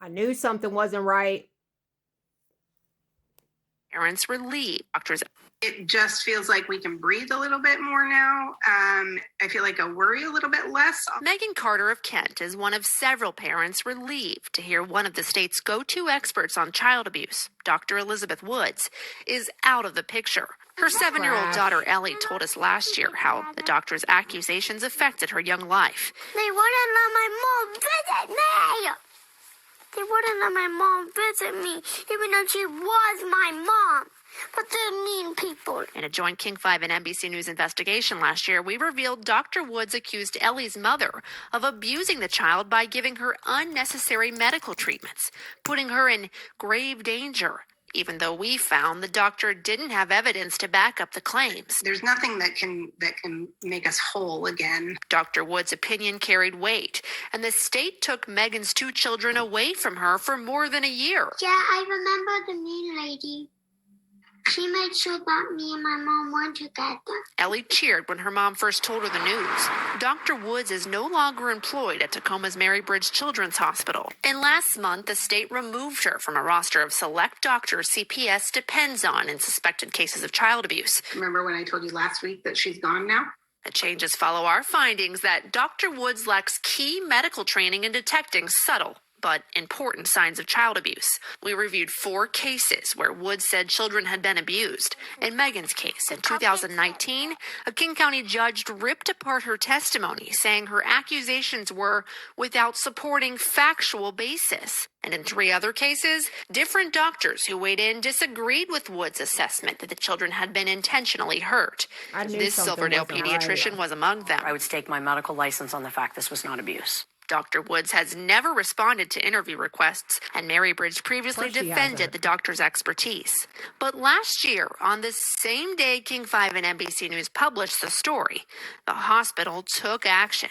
I knew something wasn't right. Parents relieved. Doctors. It just feels like we can breathe a little bit more now. I feel like I worry a little bit less. Megan Carter of Kent is one of several parents relieved to hear one of the state's go-to experts on child abuse, Dr. Elizabeth Woods, is out of the picture. Her 7-year-old daughter Ellie told us last year how the doctor's accusations affected her young life. They wouldn't let my mom visit me. They wouldn't let my mom visit me, even though she was my mom. But they're mean people. In a joint King 5 and NBC News investigation last year, we revealed Dr. Woods accused Ellie's mother of abusing the child by giving her unnecessary medical treatments, putting her in grave danger, even though we found the doctor didn't have evidence to back up the claims. There's nothing that can make us whole again. Dr. Woods' opinion carried weight, and the state took Megan's 2 children away from her for more than a year. Yeah, I remember the mean lady. She made sure that me and my mom weren't together. Ellie cheered when her mom first told her the news. Dr. Woods is no longer employed at Tacoma's Mary Bridge Children's Hospital. And last month, the state removed her from a roster of select doctors CPS depends on in suspected cases of child abuse. Remember when I told you last week that she's gone now? The changes follow our findings that Dr. Woods lacks key medical training in detecting subtle but important signs of child abuse. We reviewed 4 cases where Woods said children had been abused. In Megan's case, in 2019, a King County judge ripped apart her testimony, saying her accusations were without supporting factual basis. And in 3 other cases, different doctors who weighed in disagreed with Woods' assessment that the children had been intentionally hurt. This Silverdale pediatrician was among them. I would stake my medical license on the fact this was not abuse. Dr. Woods has never responded to interview requests, and Mary Bridge previously defended the doctor's expertise. But last year, on the same day King 5 and NBC News published the story, the hospital took action.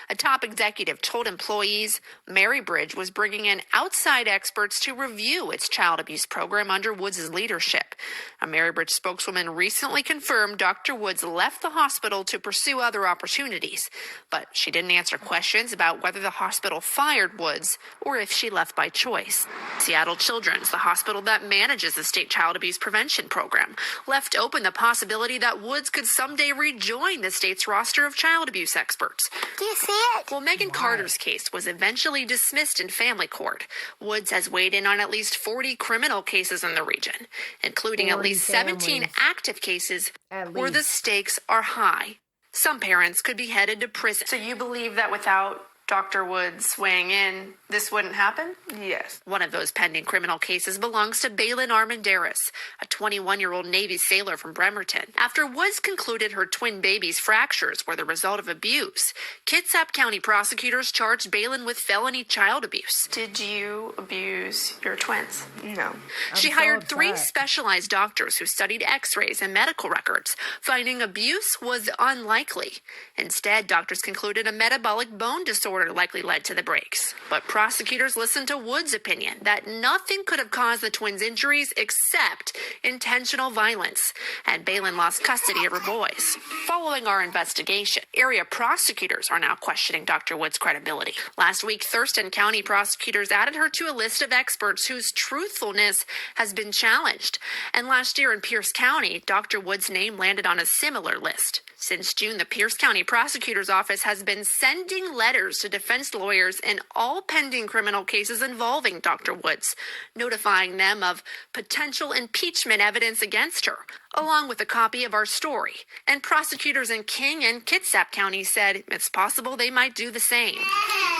A top executive told employees Mary Bridge was bringing in outside experts to review its child abuse program under Woods' leadership. A Mary Bridge spokeswoman recently confirmed Dr. Woods left the hospital to pursue other opportunities, but she didn't answer questions about whether the hospital fired Woods or if she left by choice. Seattle Children's, the hospital that manages the state child abuse prevention program, left open the possibility that Woods could someday rejoin the state's roster of child abuse experts. Do you see it? Well, Megan Carter's case was eventually dismissed in family court. Woods has weighed in on at least 40 criminal cases in the region, including at least 17 active cases where the stakes are high. Some parents could be headed to prison. So you believe that without Dr. Woods weighing in, this wouldn't happen? Yes. One of those pending criminal cases belongs to Balin Armandaris, a 21-year-old Navy sailor from Bremerton. After Woods concluded her twin baby's fractures were the result of abuse, Kitsap County prosecutors charged Balin with felony child abuse. Did you abuse your twins? No. She hired 3 specialized doctors who studied x-rays and medical records, finding abuse was unlikely. Instead, doctors concluded a metabolic bone disorder likely led to the breaks. But prosecutors listened to Woods' opinion that nothing could have caused the twins' injuries except intentional violence, and Balin lost custody of her boys. Following our investigation, area prosecutors are now questioning Dr. Woods' credibility. Last week, Thurston County prosecutors added her to a list of experts whose truthfulness has been challenged. And last year in Pierce County, Dr. Woods' name landed on a similar list. Since June, the Pierce County Prosecutor's Office has been sending letters to defense lawyers in all pending criminal cases involving Dr. Woods, notifying them of potential impeachment evidence against her, along with a copy of our story. And prosecutors in King and Kitsap County said it's possible they might do the same.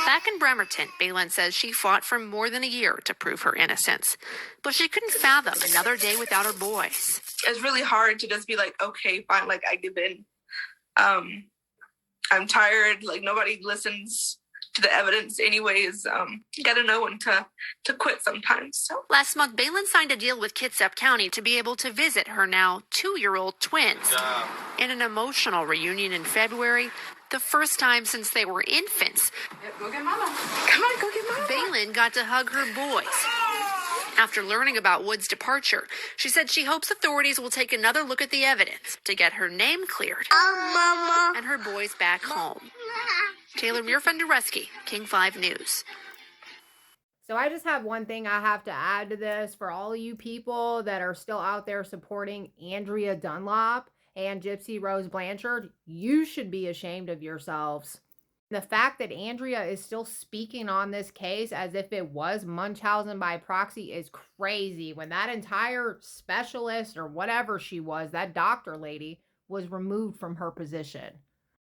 Back in Bremerton, Balin says she fought for more than a year to prove her innocence, but she couldn't fathom another day without her boys. It's really hard to just be like, okay, fine, like I give in. I'm tired, like nobody listens to the evidence anyways. You gotta know when to quit sometimes. So last month, Balin signed a deal with Kitsap County to be able to visit her now 2-year-old twins. In an emotional reunion in February, the first time since they were infants, go get mama. Come on, go get mama. Balin got to hug her boys. After learning about Woods' departure, she said she hopes authorities will take another look at the evidence to get her name cleared and her boys back home. Taylor Muirfendereski, King 5 News. So I just have one thing I have to add to this for all of you people that are still out there supporting Andrea Dunlop and Gypsy Rose Blanchard. You should be ashamed of yourselves. The fact that Andrea is still speaking on this case as if it was Munchausen by proxy is crazy when that entire specialist or whatever she was, that doctor lady, was removed from her position.